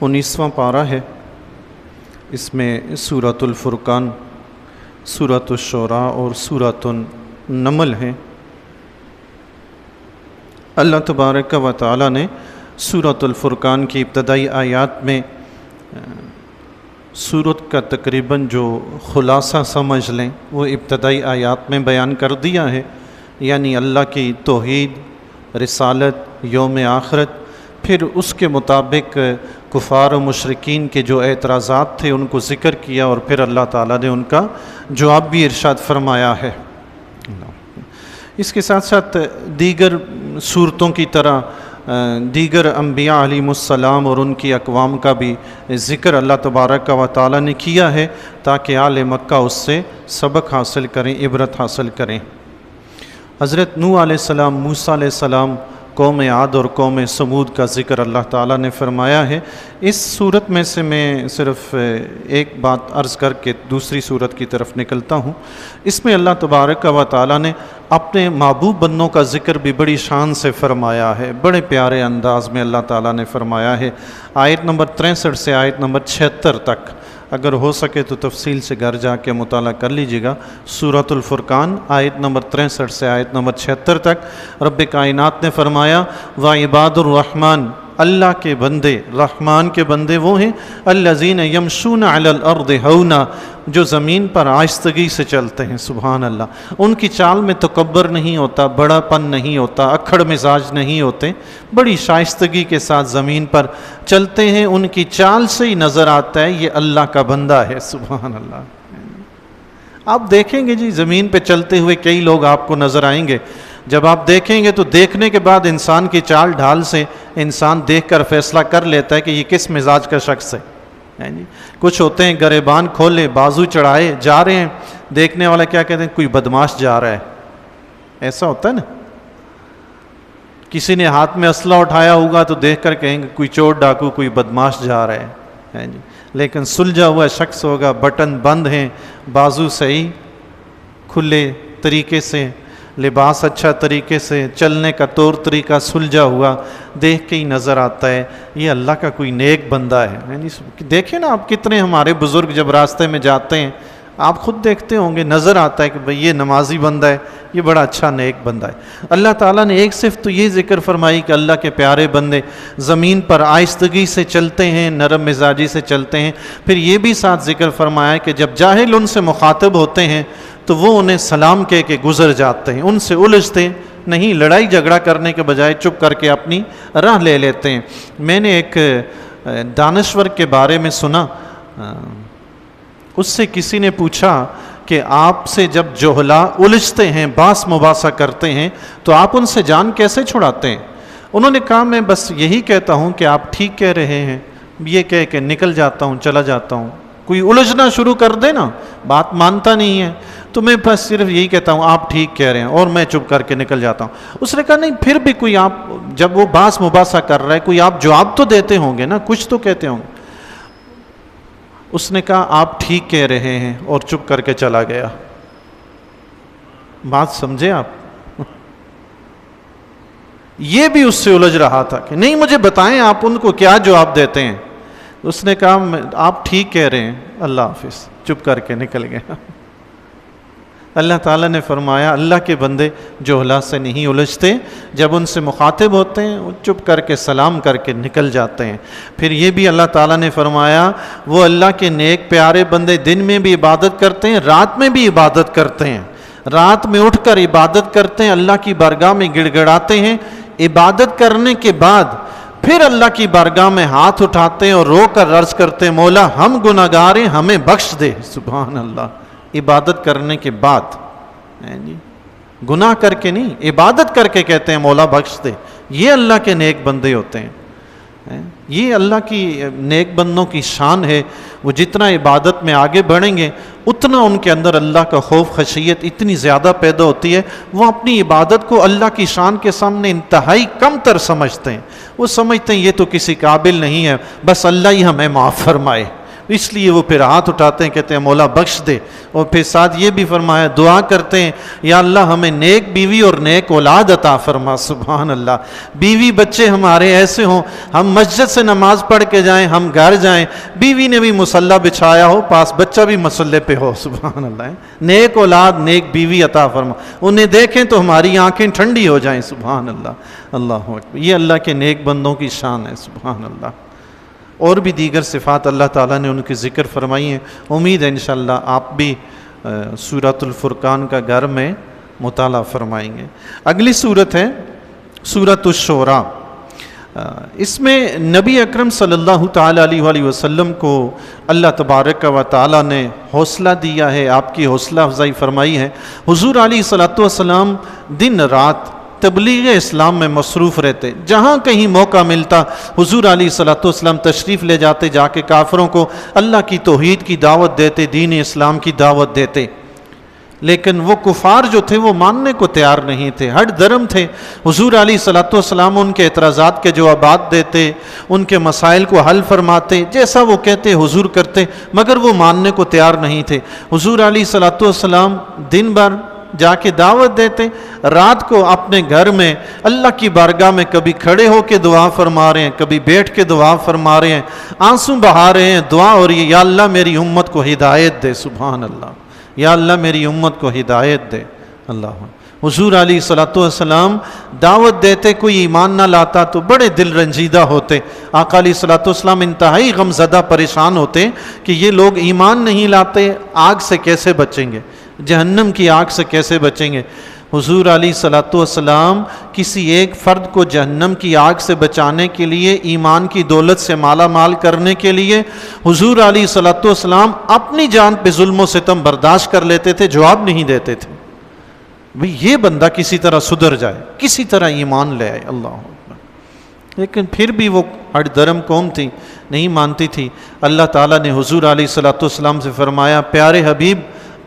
19واں پارہ ہے، اس میں سورۃ الفرقان، سورۃ الشعراء اور سورۃ النمل ہیں۔ اللہ تبارک و تعالی نے سورۃ الفرقان کی ابتدائی آیات میں سورت کا تقریباً جو خلاصہ سمجھ لیں وہ ابتدائی آیات میں بیان کر دیا ہے، یعنی اللہ کی توحید، رسالت، یوم آخرت، پھر اس کے مطابق کفار و مشرکین کے جو اعتراضات تھے ان کو ذکر کیا، اور پھر اللہ تعالیٰ نے ان کا جواب بھی ارشاد فرمایا ہے۔ اس کے ساتھ ساتھ دیگر صورتوں کی طرح دیگر انبیاء علیہم السلام اور ان کی اقوام کا بھی ذکر اللہ تبارک و تعالیٰ نے کیا ہے تاکہ اہل مکہ اس سے سبق حاصل کریں، عبرت حاصل کریں۔ حضرت نوح علیہ السلام، موسیٰ علیہ السلام، قوم عاد اور قوم سمود کا ذکر اللہ تعالیٰ نے فرمایا ہے۔ اس صورت میں سے میں صرف ایک بات عرض کر کے دوسری صورت کی طرف نکلتا ہوں۔ اس میں اللہ تبارک و تعالیٰ نے اپنے محبوب بندوں کا ذکر بھی بڑی شان سے فرمایا ہے، بڑے پیارے انداز میں اللہ تعالیٰ نے فرمایا ہے۔ آیت نمبر 63 سے آیت نمبر 76 تک، اگر ہو سکے تو تفصیل سے گھر جا کے مطالعہ کر لیجیے گا۔ سورۃ الفرقان آیت نمبر 63 سے آیت نمبر 76 تک رب کائنات نے فرمایا وَعِبَادُ الرحمن، اللہ کے بندے، رحمان کے بندے وہ ہیں الذین یمشون علی الارض ہونا، جو زمین پر آہستگی سے چلتے ہیں۔ سبحان اللہ، ان کی چال میں تکبر نہیں ہوتا، بڑا پن نہیں ہوتا، اکھڑ مزاج نہیں ہوتے، بڑی شائستگی کے ساتھ زمین پر چلتے ہیں۔ ان کی چال سے ہی نظر آتا ہے یہ اللہ کا بندہ ہے۔ سبحان اللہ، آپ دیکھیں گے جی زمین پہ چلتے ہوئے کئی لوگ آپ کو نظر آئیں گے، جب آپ دیکھیں گے تو دیکھنے کے بعد انسان کی چال ڈھال سے انسان دیکھ کر فیصلہ کر لیتا ہے کہ یہ کس مزاج کا شخص ہے۔ کچھ ہوتے ہیں گریبان کھولے، بازو چڑھائے جا رہے ہیں، دیکھنے والا کیا کہتے ہیں کوئی بدماش جا رہا ہے، ایسا ہوتا ہے نا۔ کسی نے ہاتھ میں اسلحہ اٹھایا ہوگا تو دیکھ کر کہیں گے کوئی چور ڈاکو، کوئی بدماش جا رہا ہے جی، لیکن سلجھا ہوا شخص ہوگا، بٹن بند ہیں، بازو صحیح کھلے طریقے سے، لباس اچھا طریقے سے، چلنے کا طور طریقہ سلجھا ہوا، دیکھ کے ہی نظر آتا ہے یہ اللہ کا کوئی نیک بندہ ہے۔ دیکھیں نا آپ کتنے ہمارے بزرگ جب راستے میں جاتے ہیں آپ خود دیکھتے ہوں گے، نظر آتا ہے کہ بھئی یہ نمازی بندہ ہے، یہ بڑا اچھا نیک بندہ ہے۔ اللہ تعالیٰ نے ایک صرف تو یہ ذکر فرمائی کہ اللہ کے پیارے بندے زمین پر آہستگی سے چلتے ہیں، نرم مزاجی سے چلتے ہیں، پھر یہ بھی ساتھ ذکر فرمایا کہ جب جاہل ان سے مخاطب ہوتے ہیں تو وہ انہیں سلام کہہ کے گزر جاتے ہیں، ان سے الجھتے نہیں، لڑائی جھگڑا کرنے کے بجائے چپ کر کے اپنی راہ لے لیتے ہیں۔ میں نے ایک دانشور کے بارے میں سنا، اس سے کسی نے پوچھا کہ آپ سے جب جہلا الجھتے ہیں، باس مباحثہ کرتے ہیں تو آپ ان سے جان کیسے چھڑاتے ہیں؟ انہوں نے کہا میں بس یہی کہتا ہوں کہ آپ ٹھیک کہہ رہے ہیں، یہ کہہ کے نکل جاتا ہوں، چلا جاتا ہوں۔ کوئی الجھنا شروع کر دے نا، بات مانتا نہیں ہے تو میں بس صرف یہی کہتا ہوں آپ ٹھیک کہہ رہے ہیں، اور میں چپ کر کے نکل جاتا ہوں۔ اس نے کہا نہیں، پھر بھی کوئی آپ جب وہ باس مباحثہ کر رہا ہے کوئی آپ جواب تو دیتے ہوں گے نا، کچھ تو کہتے ہوں گے۔ اس نے کہا آپ ٹھیک کہہ رہے ہیں، اور چپ کر کے چلا گیا۔ بات سمجھے آپ؟ یہ بھی اس سے الجھ رہا تھا کہ نہیں مجھے بتائیں آپ ان کو کیا جواب دیتے ہیں۔ اس نے کہا آپ ٹھیک کہہ رہے ہیں، اللہ حافظ، چپ کر کے نکل گیا۔ اللہ تعالیٰ نے فرمایا اللہ کے بندے جہلا سے نہیں الجھتے، جب ان سے مخاطب ہوتے ہیں وہ چپ کر کے سلام کر کے نکل جاتے ہیں۔ پھر یہ بھی اللہ تعالیٰ نے فرمایا وہ اللہ کے نیک پیارے بندے دن میں بھی عبادت کرتے ہیں، رات میں بھی عبادت کرتے ہیں، رات میں اٹھ کر عبادت کرتے ہیں، اللہ کی بارگاہ میں گڑ گڑاتے ہیں، عبادت کرنے کے بعد پھر اللہ کی بارگاہ میں ہاتھ اٹھاتے ہیں اور رو کر عرض کرتے ہیں مولا ہم گناہگار ہیں، ہمیں بخش دے۔ سبحان اللہ، عبادت کرنے کے بعد، گناہ کر کے نہیں، عبادت کر کے کہتے ہیں مولا بخش دے۔ یہ اللہ کے نیک بندے ہوتے ہیں، یہ اللہ کی نیک بندوں کی شان ہے۔ وہ جتنا عبادت میں آگے بڑھیں گے اتنا ان کے اندر اللہ کا خوف خشیت اتنی زیادہ پیدا ہوتی ہے، وہ اپنی عبادت کو اللہ کی شان کے سامنے انتہائی کم تر سمجھتے ہیں۔ وہ سمجھتے ہیں یہ تو کسی قابل نہیں ہے، بس اللہ ہی ہمیں معاف فرمائے، اس لیے وہ پھر ہاتھ اٹھاتے ہیں، کہتے ہیں مولا بخش دے، اور پھر ساتھ یہ بھی فرمایا دعا کرتے ہیں یا اللہ ہمیں نیک بیوی اور نیک اولاد عطا فرما۔ سبحان اللہ، بیوی بچے ہمارے ایسے ہوں، ہم مسجد سے نماز پڑھ کے جائیں، ہم گھر جائیں، بیوی نے بھی مصلی بچھایا ہو، پاس بچہ بھی مصلی پہ ہو۔ سبحان اللہ، نیک اولاد نیک بیوی عطا فرما، انہیں دیکھیں تو ہماری آنکھیں ٹھنڈی ہو جائیں۔ سبحان اللہ، اللہ اکبر، یہ اللہ کے نیک بندوں کی شان ہے۔ سبحان اللہ، اور بھی دیگر صفات اللہ تعالیٰ نے ان کے ذکر فرمائی ہیں۔ امید ہے انشاءاللہ آپ بھی سورۃ الفرقان کا گھر میں مطالعہ فرمائیں گے۔ اگلی سورت ہے سورۃ الشعراء۔ اس میں نبی اکرم صلی اللہ تعالیٰ علیہ وآلہ وسلم کو اللہ تبارک و تعالیٰ نے حوصلہ دیا ہے، آپ کی حوصلہ افزائی فرمائی ہے۔ حضور علیہ الصلوۃ والسلام دن رات تبلیغ اسلام میں مصروف رہتے، جہاں کہیں موقع ملتا حضور علیہ الصلوۃ والسلام تشریف لے جاتے، جا کے کافروں کو اللہ کی توحید کی دعوت دیتے، دین اسلام کی دعوت دیتے۔ لیکن وہ کفار جو تھے وہ ماننے کو تیار نہیں تھے، ہٹ درم تھے۔ حضور علیہ الصلوۃ والسلام ان کے اعتراضات کے جوابات دیتے، ان کے مسائل کو حل فرماتے، جیسا وہ کہتے حضور کرتے، مگر وہ ماننے کو تیار نہیں تھے۔ حضور علیہ الصلوۃ والسلام دن بھر جا کے دعوت دیتے، رات کو اپنے گھر میں اللہ کی بارگاہ میں کبھی کھڑے ہو کے دعا فرما رہے ہیں، کبھی بیٹھ کے دعا فرما رہے ہیں، آنسو بہا رہے ہیں، دعا ہو رہی ہے یا اللہ میری امت کو ہدایت دے۔ سبحان اللہ، یا اللہ میری امت کو ہدایت دے۔ اللہ، حضور علیہ الصلوۃ والسلام دعوت دیتے، کوئی ایمان نہ لاتا تو بڑے دل رنجیدہ ہوتے۔ آقا علیہ الصلوۃ والسلام انتہائی غم زدہ پریشان ہوتے کہ یہ لوگ ایمان نہیں لاتے، آگ سے کیسے بچیں گے، جہنم کی آگ سے کیسے بچیں گے۔ حضور علیہ الصلوۃ والسلام کسی ایک فرد کو جہنم کی آگ سے بچانے کے لیے، ایمان کی دولت سے مالا مال کرنے کے لیے، حضور علیہ الصلوۃ والسلام اپنی جان پہ ظلم و ستم برداشت کر لیتے تھے، جواب نہیں دیتے تھے۔ بھئی یہ بندہ کسی طرح سدھر جائے، کسی طرح ایمان لے آئے، اللہ اکبر۔ لیکن پھر بھی وہ ہٹ درم قوم تھی، نہیں مانتی تھی۔ اللہ تعالیٰ نے حضور علیہ الصلوۃ والسلام سے فرمایا پیارے حبیب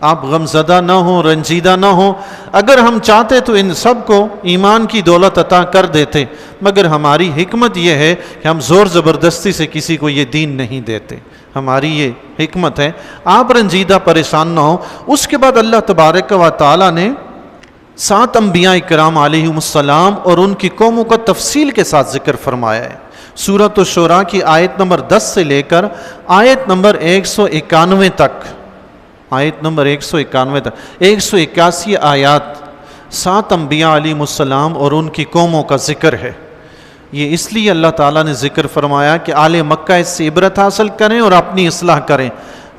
آپ غم زدہ نہ ہوں، رنجیدہ نہ ہوں، اگر ہم چاہتے تو ان سب کو ایمان کی دولت عطا کر دیتے، مگر ہماری حکمت یہ ہے کہ ہم زور زبردستی سے کسی کو یہ دین نہیں دیتے، ہماری یہ حکمت ہے، آپ رنجیدہ پریشان نہ ہوں۔ اس کے بعد اللہ تبارک و تعالیٰ نے 7 انبیاء کرام علیہم السلام اور ان کی قوموں کا تفصیل کے ساتھ ذکر فرمایا ہے۔ سورۃ الشعراء کی آیت نمبر 10 سے لے کر آیت نمبر 191 تک، آیت نمبر 191 تک 181 آیات 7 انبیاء علیہم السلام اور ان کی قوموں کا ذکر ہے۔ یہ اس لیے اللہ تعالیٰ نے ذکر فرمایا کہ اہل مکہ اس سے عبرت حاصل کریں اور اپنی اصلاح کریں،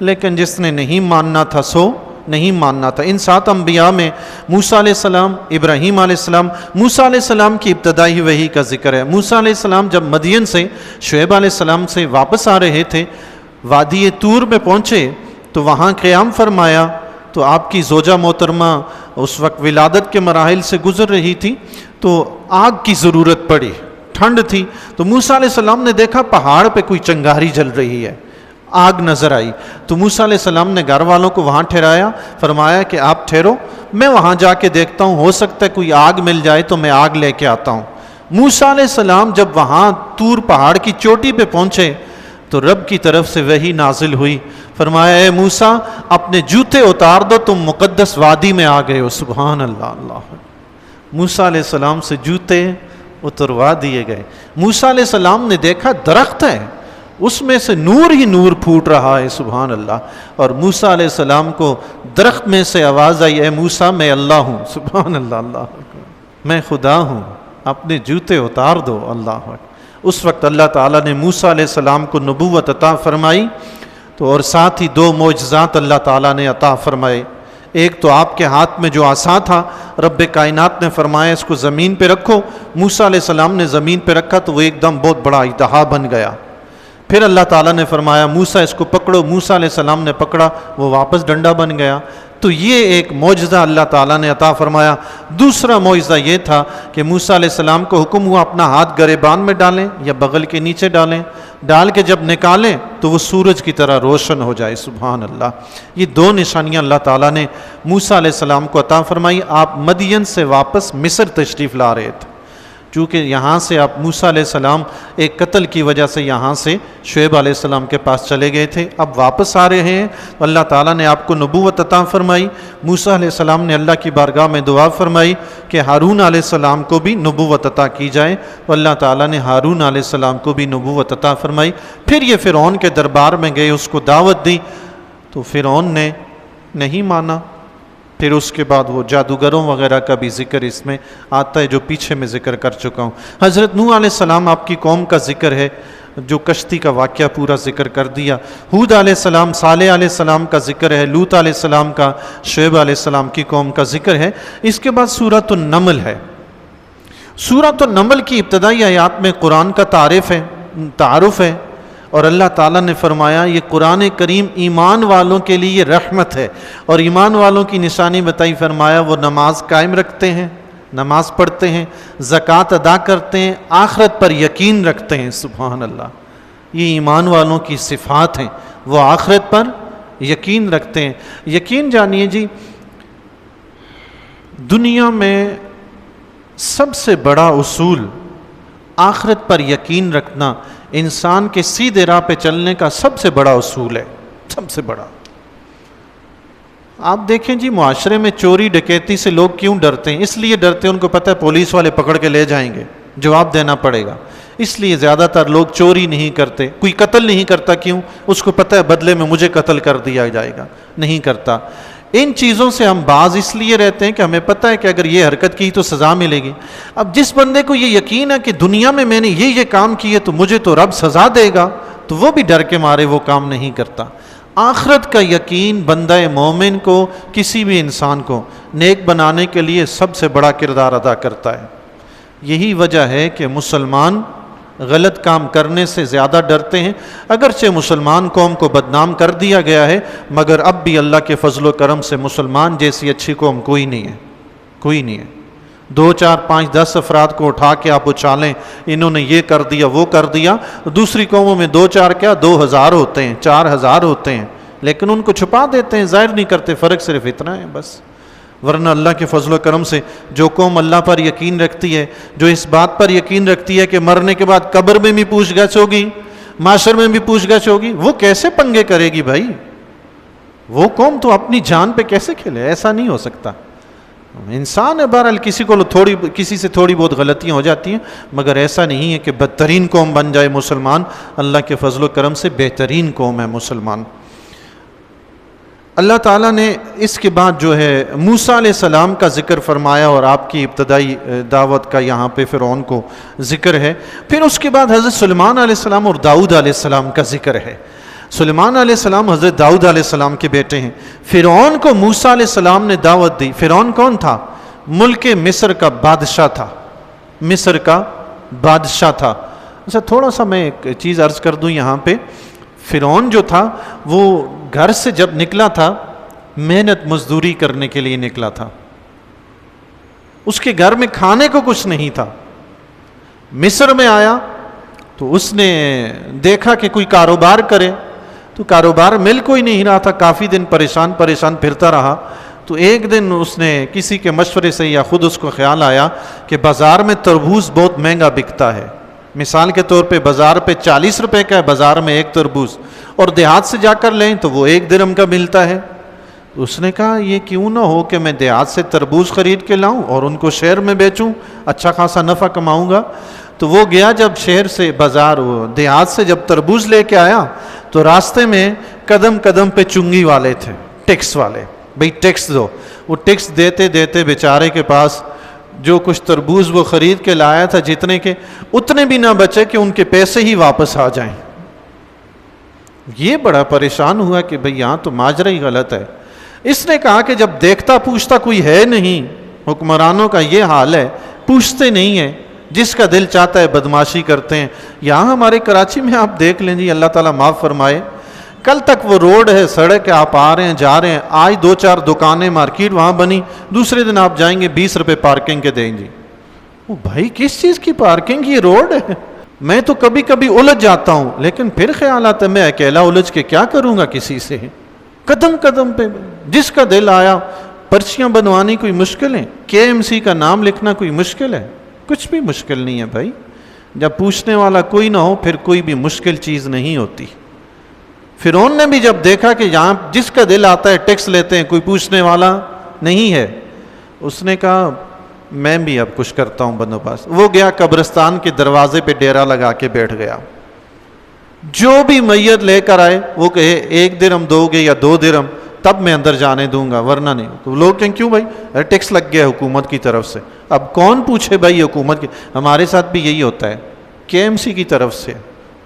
لیکن جس نے نہیں ماننا تھا سو نہیں ماننا تھا۔ ان 7 انبیاء میں موسیٰ علیہ السلام، ابراہیم علیہ السلام، موسیٰ علیہ السلام کی ابتدائی وحی کا ذکر ہے۔ موسیٰ علیہ السلام جب مدین سے شعیب علیہ السلام سے واپس آ رہے تھے، وادی طور میں پہنچے تو وہاں قیام فرمایا، تو آپ کی زوجہ محترمہ اس وقت ولادت کے مراحل سے گزر رہی تھی، تو آگ کی ضرورت پڑی، ٹھنڈ تھی، تو موسیٰ علیہ السلام نے دیکھا پہاڑ پہ کوئی چنگاری جل رہی ہے، آگ نظر آئی، تو موسیٰ علیہ السلام نے گھر والوں کو وہاں ٹھہرایا، فرمایا کہ آپ ٹھہرو، میں وہاں جا کے دیکھتا ہوں، ہو سکتا ہے کوئی آگ مل جائے تو میں آگ لے کے آتا ہوں۔ موسیٰ علیہ السلام جب وہاں طور پہاڑ کی چوٹی پہ پہنچے تو رب کی طرف سے وحی نازل ہوئی، فرمایا اے موسیٰ اپنے جوتے اتار دو، تم مقدس وادی میں آ گئے ہو۔ سبحان اللہ، اللہ۔ موسیٰ علیہ السلام سے جوتے اتروا دیے گئے۔ موسیٰ علیہ السلام نے دیکھا درخت ہے، اس میں سے نور ہی نور پھوٹ رہا ہے، سبحان اللہ، اور موسیٰ علیہ السلام کو درخت میں سے آواز آئی اے موسیٰ میں اللہ ہوں، سبحان اللہ، اللہ میں خدا ہوں، اپنے جوتے اتار دو، اللہ۔ اس وقت اللہ تعالیٰ نے موسیٰ علیہ السلام کو نبوت عطا فرمائی، تو اور ساتھ ہی 2 معجزات اللہ تعالیٰ نے عطا فرمائے۔ ایک تو آپ کے ہاتھ میں جو عصا تھا، رب کائنات نے فرمایا اس کو زمین پہ رکھو، موسیٰ علیہ السلام نے زمین پہ رکھا تو وہ ایک دم بہت بڑا اژدہا بن گیا۔ پھر اللہ تعالیٰ نے فرمایا موسیٰ اس کو پکڑو، موسیٰ علیہ السلام نے پکڑا، وہ واپس ڈنڈا بن گیا۔ تو یہ ایک معجزہ اللہ تعالیٰ نے عطا فرمایا۔ دوسرا معجزہ یہ تھا کہ موسیٰ علیہ السلام کو حکم ہوا اپنا ہاتھ گریبان میں ڈالیں یا بغل کے نیچے ڈالیں، ڈال کے جب نکالیں تو وہ سورج کی طرح روشن ہو جائے، سبحان اللہ۔ یہ 2 نشانیاں اللہ تعالیٰ نے موسیٰ علیہ السلام کو عطا فرمائی۔ آپ مدین سے واپس مصر تشریف لا رہے تھے، چونکہ یہاں سے آپ موسیٰ علیہ السلام ایک قتل کی وجہ سے یہاں سے شعیب علیہ السلام کے پاس چلے گئے تھے، اب واپس آ رہے ہیں، اللہ تعالیٰ نے آپ کو نبوت عطا فرمائی۔ موسیٰ علیہ السلام نے اللہ کی بارگاہ میں دعا فرمائی کہ ہارون علیہ السلام کو بھی نبوت عطا کی جائے، تو اللہ تعالیٰ نے ہارون علیہ السلام کو بھی نبوت عطا فرمائی۔ پھر یہ فرعون کے دربار میں گئے، اس کو دعوت دی، تو فرعون نے نہیں مانا۔ پھر اس کے بعد وہ جادوگروں وغیرہ کا بھی ذکر اس میں آتا ہے جو پیچھے میں ذکر کر چکا ہوں۔ حضرت نوح علیہ السلام آپ کی قوم کا ذکر ہے، جو کشتی کا واقعہ پورا ذکر کر دیا۔ ہود علیہ السلام، صالح علیہ السلام کا ذکر ہے، لوط علیہ السلام کا، شعیب علیہ السلام کی قوم کا ذکر ہے۔ اس کے بعد سورۃ النمل ہے۔ سورۃ النمل کی ابتدائی آیات میں قرآن کا تعارف ہے، اور اللہ تعالیٰ نے فرمایا یہ قرآن کریم ایمان والوں کے لیے رحمت ہے، اور ایمان والوں کی نشانی بتائی، فرمایا وہ نماز قائم رکھتے ہیں، نماز پڑھتے ہیں، زکوٰۃ ادا کرتے ہیں، آخرت پر یقین رکھتے ہیں۔ سبحان اللہ، یہ ایمان والوں کی صفات ہیں، وہ آخرت پر یقین رکھتے ہیں۔ یقین جانیے جی، دنیا میں سب سے بڑا اصول آخرت پر یقین رکھنا، انسان کے سیدھے راہ پہ چلنے کا سب سے بڑا اصول ہے، سب سے بڑا۔ آپ دیکھیں جی، معاشرے میں چوری ڈکیتی سے لوگ کیوں ڈرتے ہیں؟ اس لیے ڈرتے ہیں، ان کو پتہ ہے پولیس والے پکڑ کے لے جائیں گے، جواب دینا پڑے گا، اس لیے زیادہ تر لوگ چوری نہیں کرتے۔ کوئی قتل نہیں کرتا، کیوں؟ اس کو پتہ ہے بدلے میں مجھے قتل کر دیا جائے گا، نہیں کرتا۔ ان چیزوں سے ہم باز اس لیے رہتے ہیں کہ ہمیں پتہ ہے کہ اگر یہ حرکت کی تو سزا ملے گی۔ اب جس بندے کو یہ یقین ہے کہ دنیا میں میں نے یہ کام کیے تو مجھے تو رب سزا دے گا، تو وہ بھی ڈر کے مارے وہ کام نہیں کرتا۔ آخرت کا یقین بندہ مومن کو، کسی بھی انسان کو نیک بنانے کے لیے سب سے بڑا کردار ادا کرتا ہے۔ یہی وجہ ہے کہ مسلمان غلط کام کرنے سے زیادہ ڈرتے ہیں۔ اگرچہ مسلمان قوم کو بدنام کر دیا گیا ہے، مگر اب بھی اللہ کے فضل و کرم سے مسلمان جیسی اچھی قوم کوئی نہیں ہے، کوئی نہیں ہے۔ 2 4 5 10 افراد کو اٹھا کے آپ اچھالیں، انہوں نے یہ کر دیا وہ کر دیا، دوسری قوموں میں 2 4 کیا 2000 ہوتے ہیں، 4000 ہوتے ہیں، لیکن ان کو چھپا دیتے ہیں، ظاہر نہیں کرتے۔ فرق صرف اتنا ہے بس، ورنہ اللہ کے فضل و کرم سے جو قوم اللہ پر یقین رکھتی ہے، جو اس بات پر یقین رکھتی ہے کہ مرنے کے بعد قبر میں بھی پوچھ گچھ ہوگی، معاشر میں بھی پوچھ گچھ ہوگی، وہ کیسے پنگے کرے گی بھائی؟ وہ قوم تو اپنی جان پہ کیسے کھیلے؟ ایسا نہیں ہو سکتا۔ انسان ہے بہرحال، کسی سے تھوڑی بہت غلطیاں ہو جاتی ہیں، مگر ایسا نہیں ہے کہ بدترین قوم بن جائے مسلمان۔ اللہ کے فضل و کرم سے بہترین قوم ہے مسلمان۔ اللہ تعالیٰ نے اس کے بعد جو ہے موسیٰ علیہ السلام کا ذکر فرمایا، اور آپ کی ابتدائی دعوت کا یہاں پہ فرعون کو ذکر ہے۔ پھر اس کے بعد حضرت سلیمان علیہ السلام اور داؤد علیہ السلام کا ذکر ہے۔ سلیمان علیہ السلام حضرت داؤد علیہ السلام کے بیٹے ہیں۔ فرعون کو موسیٰ علیہ السلام نے دعوت دی۔ فرعون کون تھا؟ ملک مصر کا بادشاہ تھا، مصر کا بادشاہ تھا۔ اچھا، تھوڑا سا میں ایک چیز عرض کر دوں یہاں پہ۔ فرعون جو تھا وہ گھر سے جب نکلا تھا محنت مزدوری کرنے کے لیے نکلا تھا، اس کے گھر میں کھانے کو کچھ نہیں تھا۔ مصر میں آیا تو اس نے دیکھا کہ کوئی کاروبار کرے، تو کاروبار مل کوئی نہیں رہا تھا، کافی دن پریشان پھرتا رہا۔ تو ایک دن اس نے کسی کے مشورے سے یا خود اس کو خیال آیا کہ بازار میں تربوز بہت مہنگا بکتا ہے۔ مثال کے طور پہ بازار پہ 40 روپے کا ہے بازار میں ایک تربوز، اور دیہات سے جا کر لیں تو وہ 1 درہم کا ملتا ہے۔ تو اس نے کہا یہ کیوں نہ ہو کہ میں دیہات سے تربوز خرید کے لاؤں اور ان کو شہر میں بیچوں، اچھا خاصا نفع کماؤں گا۔ تو وہ گیا، جب شہر سے دیہات سے جب تربوز لے کے آیا تو راستے میں قدم قدم پہ چنگی والے تھے، ٹیکس والے، بھئی ٹیکس دو۔ وہ ٹیکس دیتے دیتے بیچارے کے پاس جو کچھ تربوز وہ خرید کے لایا تھا جتنے کے اتنے بھی نہ بچے کہ ان کے پیسے ہی واپس آ جائیں۔ یہ بڑا پریشان ہوا کہ بھئی یہاں تو ماجرا ہی غلط ہے۔ اس نے کہا کہ جب دیکھتا پوچھتا کوئی ہے نہیں، حکمرانوں کا یہ حال ہے، پوچھتے نہیں ہیں، جس کا دل چاہتا ہے بدماشی کرتے ہیں۔ یہاں ہمارے کراچی میں آپ دیکھ لیں جی، اللہ تعالیٰ معاف فرمائے، کل تک وہ روڈ ہے، سڑک ہے، آپ آ رہے ہیں جا رہے ہیں، آج 2 4 دکانیں مارکیٹ وہاں بنی، دوسرے دن آپ جائیں گے 20 روپے پارکنگ کے دیں گے۔ وہ بھائی کس چیز کی پارکنگ؟ یہ روڈ ہے۔ میں تو کبھی کبھی الجھ جاتا ہوں، لیکن پھر خیال آتا ہے میں اکیلا الجھ کے کیا کروں گا کسی سے؟ قدم قدم پہ جس کا دل آیا، پرچیاں بنوانی کوئی مشکل ہے؟ KMC کا نام لکھنا کوئی مشکل ہے؟ کچھ بھی مشکل نہیں ہے بھائی، جب پوچھنے والا کوئی نہ ہو پھر کوئی بھی مشکل چیز نہیں ہوتی۔ فرعون نے بھی جب دیکھا کہ یہاں جس کا دل آتا ہے ٹیکس لیتے ہیں، کوئی پوچھنے والا نہیں ہے، اس نے کہا میں بھی اب کچھ کرتا ہوں بندوبست۔ وہ گیا قبرستان کے دروازے پہ ڈیرا لگا کے بیٹھ گیا، جو بھی میت لے کر آئے وہ کہے 1 درہم دو گے یا 2 درہم تب میں اندر جانے دوں گا، ورنہ نہیں۔ تو لوگ کہیں کیوں بھائی؟ ٹیکس لگ گیا حکومت کی طرف سے۔ اب کون پوچھے بھائی حکومت کی؟ ہمارے ساتھ بھی یہی ہوتا ہے، کے ایم سی کی طرف سے۔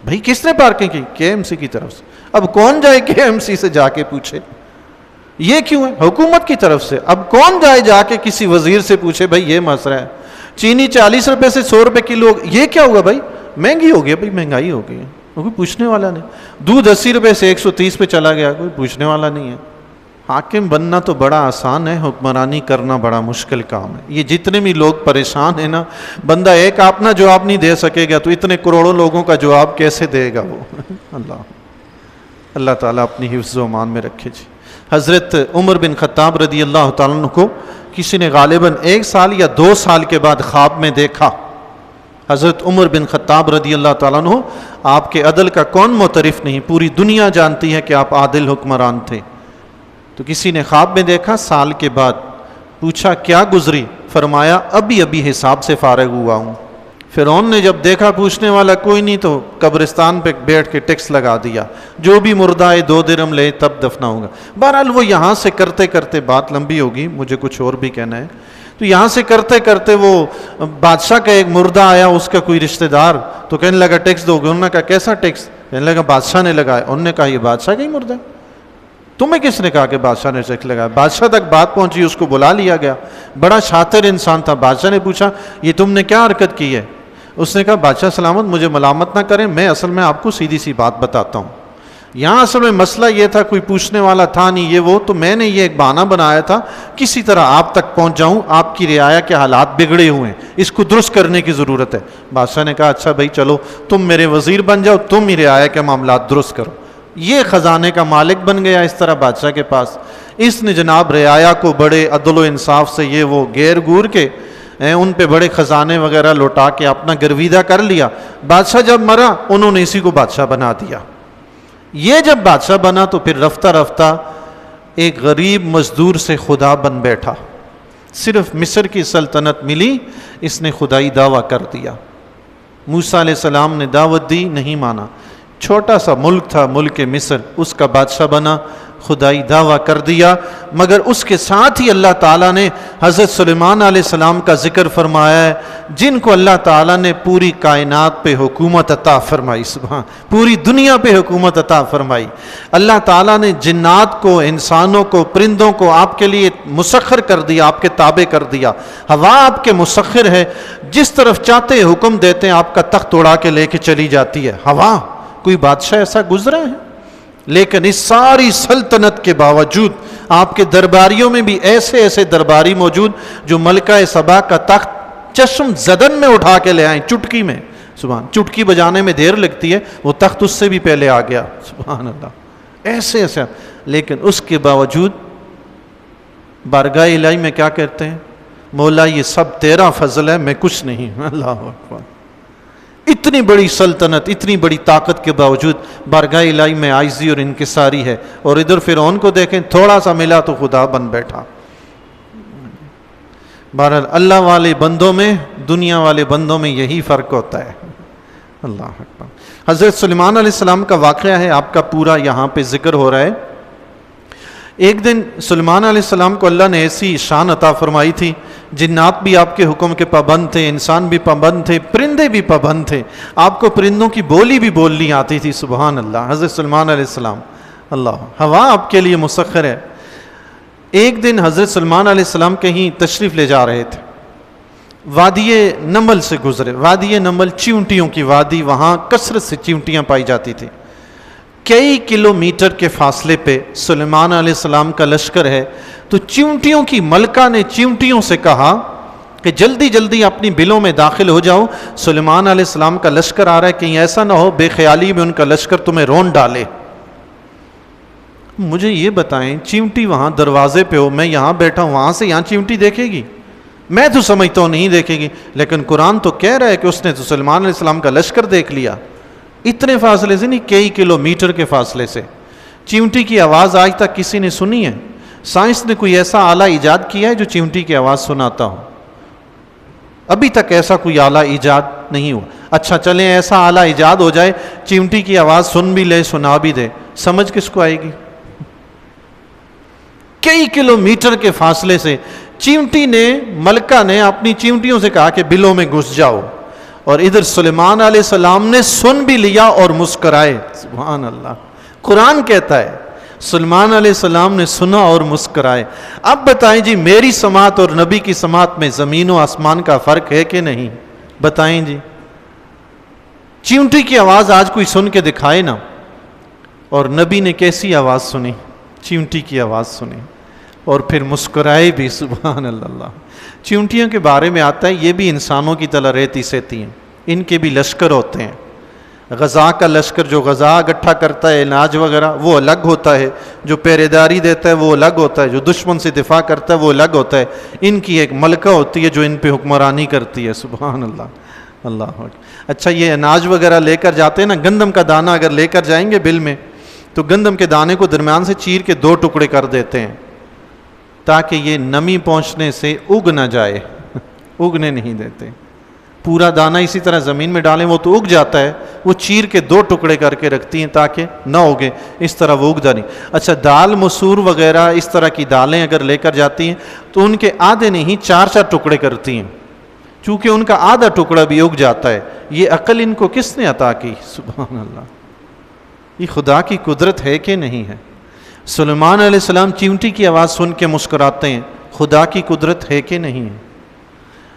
بھائی کس نے پارکنگ کی؟ کے ایم سی کی طرف سے۔ اب کون جائے کے ایم سی سے جا کے پوچھے یہ کیوں ہے؟ حکومت کی طرف سے۔ اب کون جائے جا کے کسی وزیر سے پوچھے بھائی یہ مسئلہ ہے، چینی 40 روپے سے 100 روپے کلو، یہ کیا ہوا بھائی؟ مہنگی ہو گئی بھائی، مہنگائی ہو گئی ہے، کوئی پوچھنے والا نہیں۔ دودھ 80 روپے سے 130 پہ چلا گیا، کوئی پوچھنے والا نہیں ہے۔ حاکم بننا تو بڑا آسان ہے، حکمرانی کرنا بڑا مشکل کام ہے۔ یہ جتنے بھی لوگ پریشان ہیں نا، بندہ ایک اپنا جواب نہیں دے سکے گا تو اتنے کروڑوں لوگوں کا جواب کیسے دے گا وہ؟ اللہ تعالیٰ اپنی حفظ و امان میں رکھے جی۔ حضرت عمر بن خطاب رضی اللہ تعالیٰ عنہ کو کسی نے غالباً 1 سال یا 2 سال کے بعد خواب میں دیکھا۔ حضرت عمر بن خطاب رضی اللہ تعالیٰ عنہ، آپ کے عدل کا کون معترف نہیں، پوری دنیا جانتی ہے کہ آپ عادل حکمران تھے۔ تو کسی نے خواب میں دیکھا سال کے بعد، پوچھا کیا گزری؟ فرمایا ابھی ابھی حساب سے فارغ ہوا ہوں۔ فرعون نے جب دیکھا پوچھنے والا کوئی نہیں تو قبرستان پہ بیٹھ کے ٹیکس لگا دیا، جو بھی مردہ ہے 2 درہم لے تب دفنا ہوگا۔ بہرحال وہ یہاں سے کرتے کرتے، بات لمبی ہوگی، مجھے کچھ اور بھی کہنا ہے، تو یہاں سے کرتے کرتے وہ بادشاہ کا ایک مردہ آیا، اس کا کوئی رشتہ دار، تو کہنے لگا ٹیکس دو گے؟ انہوں نے کہا کیسا ٹیکس؟ کہنے لگا بادشاہ نے لگایا۔ انہوں نے کہا یہ بادشاہ کا ہی مردہ ہے؟ تمہیں کس نے کہا کہ بادشاہ نے ٹیکس لگایا؟ بادشاہ تک بات پہنچی، اس کو بلا لیا گیا، بڑا شاطر انسان تھا۔ بادشاہ نے پوچھا یہ تم نے کیا حرکت کی ہے؟ اس نے کہا بادشاہ سلامت، مجھے ملامت نہ کریں، میں اصل میں آپ کو سیدھی سی بات بتاتا ہوں، یہاں اصل میں مسئلہ یہ تھا، کوئی پوچھنے والا تھا نہیں یہ وہ، تو میں نے یہ ایک بہانہ بنایا تھا کسی طرح آپ تک پہنچ جاؤں، آپ کی رعایا کے حالات بگڑے ہوئے ہیں، اس کو درست کرنے کی ضرورت ہے۔ بادشاہ نے کہا اچھا بھائی چلو تم میرے وزیر بن جاؤ، تم ہی رعایا کے معاملات درست کرو۔ یہ خزانے کا مالک بن گیا اس طرح بادشاہ کے پاس۔ اس نے جناب رعایا کو بڑے عدل و انصاف سے یہ وہ گیر گور کے ان پہ بڑے خزانے وغیرہ لوٹا کے اپنا گرویدہ کر لیا۔ بادشاہ جب مرا انہوں نے اسی کو بادشاہ بنا دیا۔ یہ جب بادشاہ بنا تو پھر رفتہ رفتہ ایک غریب مزدور سے خدا بن بیٹھا، صرف مصر کی سلطنت ملی، اس نے خدائی دعویٰ کر دیا۔ موسیٰ علیہ السلام نے دعوت دی، نہیں مانا، چھوٹا سا ملک تھا ملک مصر، اس کا بادشاہ بنا، خدائی دعویٰ کر دیا۔ مگر اس کے ساتھ ہی اللہ تعالیٰ نے حضرت سلیمان علیہ السلام کا ذکر فرمایا ہے، جن کو اللہ تعالیٰ نے پوری کائنات پہ حکومت عطا فرمائی، سبحان، پوری دنیا پہ حکومت عطا فرمائی۔ اللہ تعالیٰ نے جنات کو، انسانوں کو، پرندوں کو آپ کے لیے مسخر کر دیا، آپ کے تابع کر دیا۔ ہوا آپ کے مسخر ہے، جس طرف چاہتے حکم دیتے ہیں، آپ کا تخت اڑا کے لے کے چلی جاتی ہے ہوا۔ کوئی بادشاہ ایسا گزرا ہے؟ لیکن اس ساری سلطنت کے باوجود آپ کے درباریوں میں بھی ایسے ایسے درباری موجود جو ملکہ سبا کا تخت چشم زدن میں اٹھا کے لے آئیں، چٹکی میں، سبحان، چٹکی بجانے میں دیر لگتی ہے، وہ تخت اس سے بھی پہلے آ گیا، سبحان اللہ، ایسے ایسے۔ لیکن اس کے باوجود بارگاہ الہی میں کیا کہتے ہیں؟ مولا یہ سب تیرا فضل ہے، میں کچھ نہیں۔ اللہ اکبر، اتنی بڑی سلطنت، اتنی بڑی طاقت کے باوجود بارگاہ الہی میں عاجزی اور انکساری ہے۔ اور ادھر فرعون کو دیکھیں، تھوڑا سا ملا تو خدا بن بیٹھا۔ بہرحال اللہ والے بندوں میں، دنیا والے بندوں میں یہی فرق ہوتا ہے۔ اللہ اکبر۔ حضرت سلیمان علیہ السلام کا واقعہ ہے، آپ کا پورا یہاں پہ ذکر ہو رہا ہے۔ ایک دن سلیمان علیہ السلام کو اللہ نے ایسی شان عطا فرمائی تھی، جنات بھی آپ کے حکم کے پابند تھے، انسان بھی پابند تھے، پرندے بھی پابند تھے، آپ کو پرندوں کی بولی بھی بولنی آتی تھی، سبحان اللہ۔ حضرت سلیمان علیہ السلام، اللہ، ہوا آپ کے لیے مسخر ہے۔ ایک دن حضرت سلیمان علیہ السلام کہیں تشریف لے جا رہے تھے، وادی نمل سے گزرے۔ وادی نمل چیونٹیوں کی وادی، وہاں کثرت سے چیونٹیاں پائی جاتی تھی۔ کئی کلومیٹر کے فاصلے پہ سلیمان علیہ السلام کا لشکر ہے، تو چیونٹیوں کی ملکہ نے چیونٹیوں سے کہا کہ جلدی جلدی اپنی بلوں میں داخل ہو جاؤ، سلیمان علیہ السلام کا لشکر آ رہا ہے، کہیں ایسا نہ ہو بے خیالی میں ان کا لشکر تمہیں رون ڈالے۔ مجھے یہ بتائیں، چیونٹی وہاں دروازے پہ ہو، میں یہاں بیٹھا ہوں، وہاں سے یہاں چیونٹی دیکھے گی؟ میں تو سمجھتا ہوں نہیں دیکھے گی، لیکن قرآن تو کہہ رہا ہے کہ اس نے تو سلیمان علیہ السلام کا لشکر دیکھ لیا، اتنے فاصلے سے نہیں، کئی کلومیٹر کے فاصلے سے۔ چیونٹی کی آواز آج تک کسی نے سنی ہے؟ سائنس نے کوئی ایسا آلہ ایجاد کیا ہے جو چیونٹی کی آواز سناتا ہو؟ ابھی تک ایسا کوئی آلہ ایجاد نہیں ہوا۔ اچھا چلیں ایسا آلہ ایجاد ہو جائے، چیونٹی کی آواز سن بھی لے، سنا بھی دے، سمجھ کس کو آئے گی؟ کئی کلومیٹر کے فاصلے سے چیونٹی نے، ملکہ نے اپنی چیونٹیوں سے کہا کہ بلوں میں گھس جاؤ، اور ادھر سلیمان علیہ السلام نے سن بھی لیا اور مسکرائے۔ سبحان اللہ، قرآن کہتا ہے سلیمان علیہ السلام نے سنا اور مسکرائے۔ اب بتائیں جی، میری سماعت اور نبی کی سماعت میں زمین و آسمان کا فرق ہے کہ نہیں؟ بتائیں جی۔ چیونٹی کی آواز آج کوئی سن کے دکھائے نا، اور نبی نے کیسی آواز سنی؟ چیونٹی کی آواز سنی اور پھر مسکرائے بھی۔ سبحان اللہ۔ چیونٹیوں کے بارے میں آتا ہے یہ بھی انسانوں کی طرح رہتی سہتی ہیں، ان کے بھی لشکر ہوتے ہیں۔ غذا کا لشکر جو غذا اکٹھا کرتا ہے، اناج وغیرہ، وہ الگ ہوتا ہے، جو پہرے داری دیتا ہے وہ الگ ہوتا ہے، جو دشمن سے دفاع کرتا ہے وہ الگ ہوتا ہے۔ ان کی ایک ملکہ ہوتی ہے جو ان پہ حکمرانی کرتی ہے۔ سبحان اللہ، اللہ اکبر۔ اچھا یہ اناج وغیرہ لے کر جاتے ہیں نا، گندم کا دانہ اگر لے کر جائیں گے بل میں، تو گندم کے دانے کو درمیان سے چیر کے 2 ٹکڑے کر دیتے ہیں تاکہ یہ نمی پہنچنے سے اگ نہ جائے، اگنے نہیں دیتے۔ پورا دانہ اسی طرح زمین میں ڈالیں وہ تو اگ جاتا ہے، وہ چیر کے 2 ٹکڑے کر کے رکھتی ہیں تاکہ نہ اگے، اس طرح وہ اگتا نہیں۔ اچھا دال مسور وغیرہ اس طرح کی دالیں اگر لے کر جاتی ہیں تو ان کے آدھے نہیں 4 ٹکڑے کرتی ہیں، چونکہ ان کا آدھا ٹکڑا بھی اگ جاتا ہے۔ یہ عقل ان کو کس نے عطا کی؟ سبحان اللہ، یہ خدا کی قدرت ہے کہ نہیں ہے؟ سلیمان علیہ السلام چیونٹی کی آواز سن کے مسکراتے ہیں، خدا کی قدرت ہے کہ نہیں ہے؟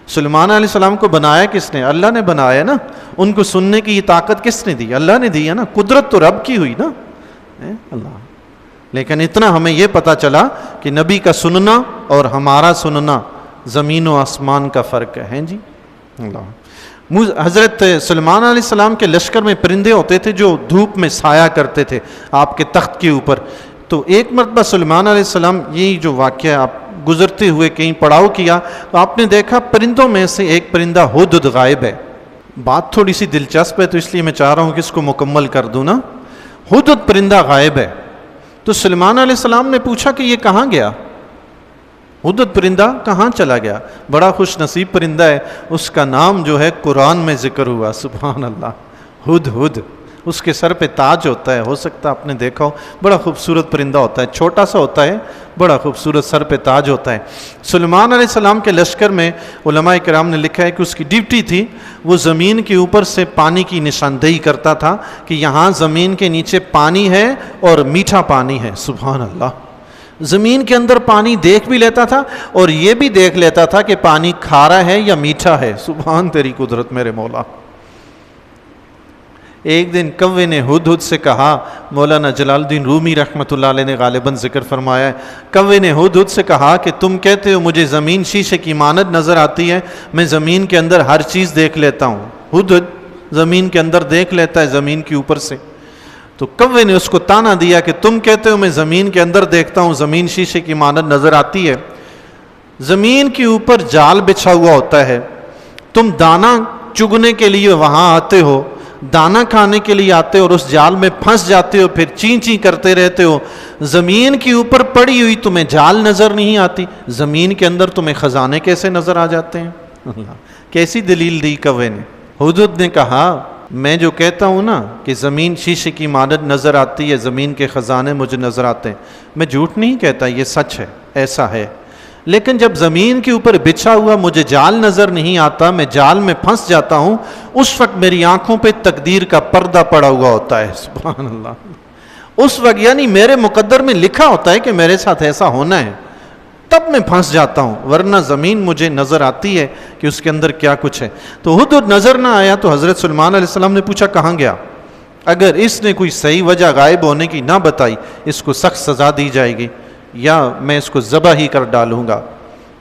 سلیمان علیہ السلام کو بنایا کس نے؟ اللہ نے بنایا نا۔ ان کو سننے کی یہ طاقت کس نے دی؟ اللہ نے دی ہے نا۔ قدرت تو رب کی ہوئی نا، اللہ۔ لیکن اتنا ہمیں یہ پتہ چلا کہ نبی کا سننا اور ہمارا سننا زمین و آسمان کا فرق ہے جی، اللہ۔ حضرت سلیمان علیہ السلام کے لشکر میں پرندے ہوتے تھے جو دھوپ میں سایہ کرتے تھے آپ کے تخت کے اوپر۔ تو ایک مرتبہ سلیمان علیہ السلام، یہی جو واقعہ آپ گزرتے ہوئے کہیں پڑاؤ کیا تو آپ نے دیکھا پرندوں میں سے ایک پرندہ ہدہد غائب ہے۔ بات تھوڑی سی دلچسپ ہے تو اس لیے میں چاہ رہا ہوں کہ اس کو مکمل کر دوں نا۔ ہدہد پرندہ غائب ہے، تو سلیمان علیہ السلام نے پوچھا کہ یہ کہاں گیا؟ ہدہد پرندہ کہاں چلا گیا؟ بڑا خوش نصیب پرندہ ہے، اس کا نام جو ہے قرآن میں ذکر ہوا۔ سبحان اللہ، ہدہد۔ اس کے سر پہ تاج ہوتا ہے، ہو سکتا آپ نے دیکھا ہو، بڑا خوبصورت پرندہ ہوتا ہے، چھوٹا سا ہوتا ہے، بڑا خوبصورت سر پہ تاج ہوتا ہے۔ سلیمان علیہ السلام کے لشکر میں علماء کرام نے لکھا ہے کہ اس کی ڈیوٹی تھی وہ زمین کے اوپر سے پانی کی نشاندہی کرتا تھا کہ یہاں زمین کے نیچے پانی ہے اور میٹھا پانی ہے۔ سبحان اللہ، زمین کے اندر پانی دیکھ بھی لیتا تھا اور یہ بھی دیکھ لیتا تھا کہ پانی کھارا ہے یا میٹھا ہے۔ سبحان تیری قدرت میرے مولا۔ ایک دن کوے نے ہدہد سے کہا، مولانا جلال الدین رومی رحمۃ اللہ علیہ نے غالباً ذکر فرمایا ہے، کوے نے ہدہد سے کہا کہ تم کہتے ہو مجھے زمین شیشے کی مانند نظر آتی ہے، میں زمین کے اندر ہر چیز دیکھ لیتا ہوں۔ ہدہد زمین کے اندر دیکھ لیتا ہے زمین کے اوپر سے۔ تو کوے نے اس کو تانا دیا کہ تم کہتے ہو میں زمین کے اندر دیکھتا ہوں، زمین شیشے کی مانند نظر آتی ہے۔ زمین کے اوپر جال بچھا ہوا ہوتا ہے، تم دانا چگنے کے لیے وہاں آتے ہو، دانا کھانے کے لیے آتے ہو اور اس جال میں پھنس جاتے ہو، پھر چین چین کرتے رہتے ہو۔ زمین کے اوپر پڑی ہوئی تمہیں جال نظر نہیں آتی، زمین کے اندر تمہیں خزانے کیسے نظر آ جاتے ہیں؟ اللہ، کیسی دلیل دی کوے نے۔ ہدہد نے کہا میں جو کہتا ہوں نا کہ زمین شیشے کی مانند نظر آتی ہے، زمین کے خزانے مجھے نظر آتے ہیں، میں جھوٹ نہیں کہتا، یہ سچ ہے، ایسا ہے۔ لیکن جب زمین کے اوپر بچھا ہوا مجھے جال نظر نہیں آتا، میں جال میں پھنس جاتا ہوں، اس وقت میری آنکھوں پہ تقدیر کا پردہ پڑا ہوا ہوتا ہے۔ سبحان اللہ، اس وقت یعنی میرے مقدر میں لکھا ہوتا ہے کہ میرے ساتھ ایسا ہونا ہے، تب میں پھنس جاتا ہوں، ورنہ زمین مجھے نظر آتی ہے کہ اس کے اندر کیا کچھ ہے۔ تو ہدہد نظر نہ آیا تو حضرت سلیمان علیہ السلام نے پوچھا کہاں گیا؟ اگر اس نے کوئی صحیح وجہ غائب ہونے کی نہ بتائی اس کو سخت سزا دی جائے گی یا میں اس کو ذبح ہی کر ڈالوں گا۔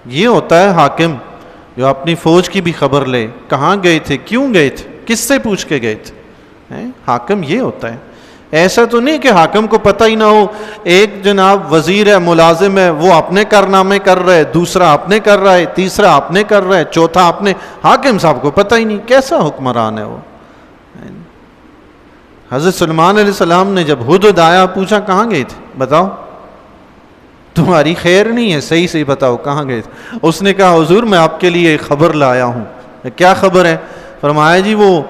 یہ ہوتا ہے حاکم جو اپنی فوج کی بھی خبر لے، کہاں گئے تھے، کیوں گئے تھے، کس سے پوچھ کے گئے تھے۔ حاکم یہ ہوتا ہے ایسا تو نہیں کہ حاکم کو پتہ ہی نہ ہو، ایک جناب وزیر ہے، ملازم ہے، وہ اپنے کارنامے کر رہا ہے، دوسرا اپنے کر رہا ہے، تیسرا اپنے کر رہا ہے، چوتھا اپنے، حاکم صاحب کو پتہ ہی نہیں، کیسا حکمران ہے وہ؟ حضرت سلیمان علیہ السلام نے جب ہدہد آیا پوچھا کہاں گئے تھے، بتاؤ تمہاری خیر نہیں ہے، صحیح صحیح بتاؤ کہاں گئے تھے؟ اس نے کہا حضور میں آپ کے لیے ایک خبر لایا ہوں۔ کیا خبر ہے؟ فرمایا جی وہ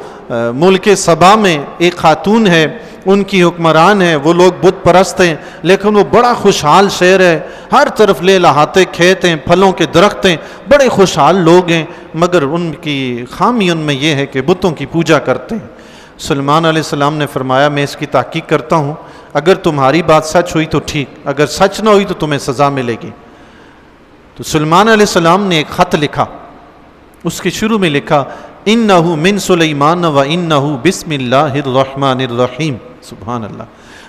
ملک سبا میں ایک خاتون ہے، ان کی حکمران ہے، وہ لوگ بت پرست ہیں لیکن وہ بڑا خوشحال شہر ہے، ہر طرف لے لہاتے کھیت ہیں، پھلوں کے درخت ہیں، بڑے خوشحال لوگ ہیں، مگر ان کی خامی ان میں یہ ہے کہ بتوں کی پوجا کرتے ہیں۔ سلیمان علیہ السلام نے فرمایا میں اس کی تحقیق کرتا ہوں، اگر تمہاری بات سچ ہوئی تو ٹھیک، اگر سچ نہ ہوئی تو تمہیں سزا ملے گی۔ تو سلیمان علیہ السلام نے ایک خط لکھا، اس کے شروع میں لکھا انہ من سلیمان و انہ بسم اللہ الرحمن الرحیم۔ سبحان اللہ۔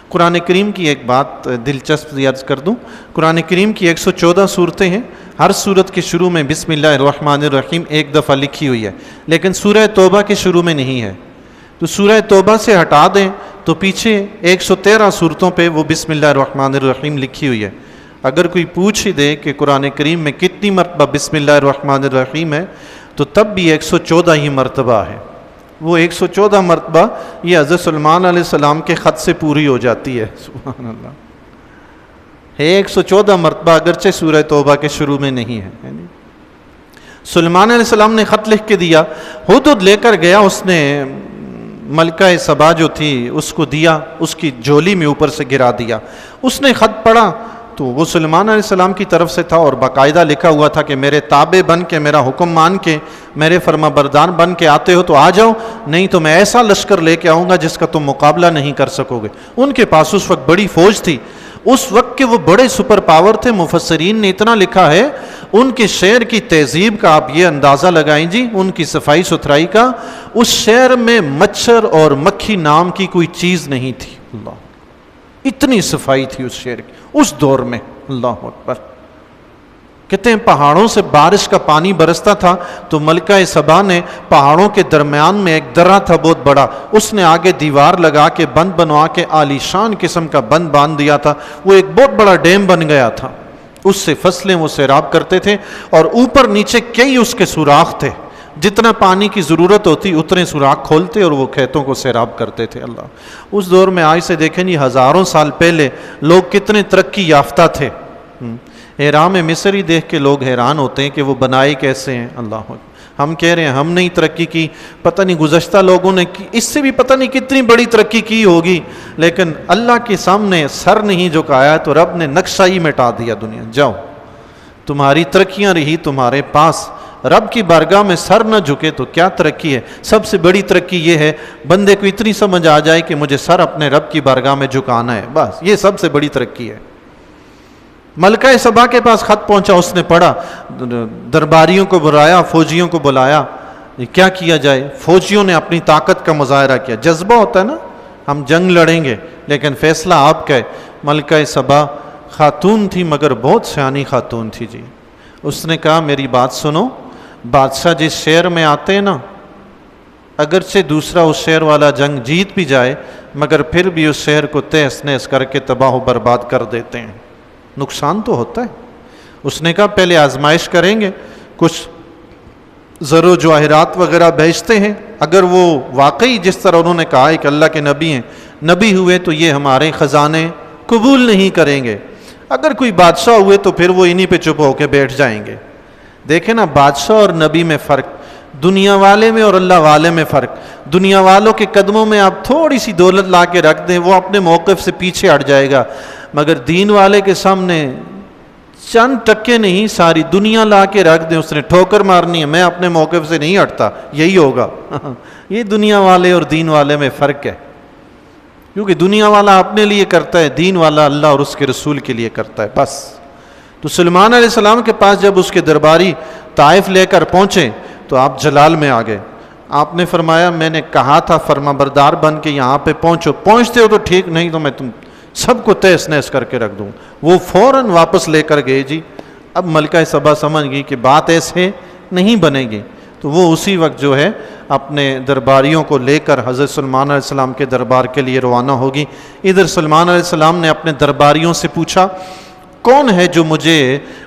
قرآن کریم کی ایک بات دلچسپ عرض کر دوں، قرآن کریم کی 114 صورتیں ہیں، ہر صورت کے شروع میں بسم اللہ الرحمن الرحیم ایک دفعہ لکھی ہوئی ہے، لیکن سورہ توبہ کے شروع میں نہیں ہے۔ تو سورہ توبہ سے ہٹا دیں تو پیچھے 113 صورتوں پہ وہ بسم اللہ الرحمن الرحیم لکھی ہوئی ہے۔ اگر کوئی پوچھ ہی دے کہ قرآن کریم میں کتنی مرتبہ بسم اللہ الرحمن الرحیم ہے تو تب بھی 114 ہی مرتبہ ہے۔ وہ 114 مرتبہ یہ حضرت سلیمان علیہ السلام کے خط سے پوری ہو جاتی ہے۔ سبحان اللہ، ہے 114 مرتبہ، اگرچہ سورہ توبہ کے شروع میں نہیں ہے۔ سلیمان علیہ السلام نے خط لکھ کے دیا، ہدہد لے کر گیا، اس نے ملکہ سبا جو تھی اس کو دیا، اس کی جھولی میں اوپر سے گرا دیا۔ اس نے خط پڑھا تو وہ سلیمان علیہ السلام کی طرف سے تھا اور باقاعدہ لکھا ہوا تھا کہ میرے تابع بن کے، میرا حکم مان کے، میرے فرما بردار بن کے آتے ہو تو آ جاؤ، نہیں تو میں ایسا لشکر لے کے آؤں گا جس کا تم مقابلہ نہیں کر سکو گے۔ ان کے پاس اس وقت بڑی فوج تھی، اس وقت کے وہ بڑے سپر پاور تھے۔ مفسرین نے اتنا لکھا ہے ان کے شہر کی تہذیب کا آپ یہ اندازہ لگائیں جی، ان کی صفائی ستھرائی کا، اس شہر میں مچھر اور مکھی نام کی کوئی چیز نہیں تھی۔ اللہ، اتنی صفائی تھی اس شہر کی اس دور میں۔ اللہ اکبر۔ کہتے ہیں پہاڑوں سے بارش کا پانی برستا تھا تو ملکہ سبا نے پہاڑوں کے درمیان میں ایک درہ تھا بہت بڑا، اس نے آگے دیوار لگا کے بند بنوا کے عالی شان قسم کا بند باندھ دیا تھا، وہ ایک بہت بڑا ڈیم بن گیا تھا، اس سے فصلیں وہ سیراب کرتے تھے، اور اوپر نیچے کئی اس کے سوراخ تھے، جتنا پانی کی ضرورت ہوتی اتنے سوراخ کھولتے اور وہ کھیتوں کو سیراب کرتے تھے۔ اللہ، اس دور میں آج سے دیکھیں جی ہزاروں سال پہلے لوگ کتنے ترقی یافتہ تھے۔ اہرام مصر ہی دیکھ کے لوگ حیران ہوتے ہیں کہ وہ بنائے کیسے ہیں۔ اللہ، ہم کہہ رہے ہیں ہم نہیں ترقی کی، پتہ نہیں گزشتہ لوگوں نے اس سے بھی پتہ نہیں کتنی بڑی ترقی کی ہوگی، لیکن اللہ کے سامنے سر نہیں جھکایا تو رب نے نقشہ ہی مٹا دیا دنیا۔ جاؤ، تمہاری ترقیاں رہی تمہارے پاس، رب کی بارگاہ میں سر نہ جھکے تو کیا ترقی ہے؟ سب سے بڑی ترقی یہ ہے بندے کو اتنی سمجھ آ جائے کہ مجھے سر اپنے رب کی بارگاہ میں جھکانا ہے، بس یہ سب سے بڑی ترقی ہے۔ ملکہ سبا کے پاس خط پہنچا، اس نے پڑھا، درباریوں کو بلایا، فوجیوں کو بلایا، کیا کیا جائے؟ فوجیوں نے اپنی طاقت کا مظاہرہ کیا، جذبہ ہوتا ہے نا، ہم جنگ لڑیں گے لیکن فیصلہ آپ کا ہے۔ ملکہ سبا خاتون تھی مگر بہت سیانی خاتون تھی جی، اس نے کہا میری بات سنو، بادشاہ جس شہر میں آتے ہیں نا، اگرچہ دوسرا اس شہر والا جنگ جیت بھی جائے مگر پھر بھی اس شہر کو تہس نہس کر کے تباہ و برباد کر دیتے ہیں، نقصان تو ہوتا ہے۔ اس نے کہا پہلے آزمائش کریں گے، کچھ زر و جواہرات وغیرہ بھیجتے ہیں، اگر وہ واقعی جس طرح انہوں نے کہا ہے کہ اللہ کے نبی ہیں، نبی ہوئے تو یہ ہمارے خزانے قبول نہیں کریں گے، اگر کوئی بادشاہ ہوئے تو پھر وہ انہی پہ چپ ہو کے بیٹھ جائیں گے۔ دیکھیں نا، بادشاہ اور نبی میں فرق، دنیا والے میں اور اللہ والے میں فرق۔ دنیا والوں کے قدموں میں آپ تھوڑی سی دولت لا کے رکھ دیں، وہ اپنے موقف سے پیچھے ہٹ جائے گا، مگر دین والے کے سامنے چند ٹکے نہیں، ساری دنیا لا کے رکھ دیں، اس نے ٹھوکر مارنی ہے، میں اپنے موقف سے نہیں ہٹتا، یہی ہوگا۔ یہ دنیا والے اور دین والے میں فرق ہے، کیونکہ دنیا والا اپنے لیے کرتا ہے، دین والا اللہ اور اس کے رسول کے لیے کرتا ہے، بس۔ تو سلیمان علیہ السلام کے پاس جب اس کے درباری طائف لے کر پہنچے تو آپ جلال میں آ گئے۔ آپ نے فرمایا میں نے کہا تھا فرما بردار بن کے یہاں پہ پہنچو، پہنچتے ہو تو ٹھیک، نہیں تو میں تم سب کو تہس نہس کر کے رکھ دوں۔ وہ فوراً واپس لے کر گئے جی۔ اب ملکہ سبا سمجھ گئی کہ بات ایسے نہیں بنے گی، تو وہ اسی وقت جو ہے اپنے درباریوں کو لے کر حضرت سلیمان علیہ السلام کے دربار کے لیے روانہ ہوگی۔ ادھر سلیمان علیہ السلام نے اپنے درباریوں سے پوچھا کون ہے جو مجھے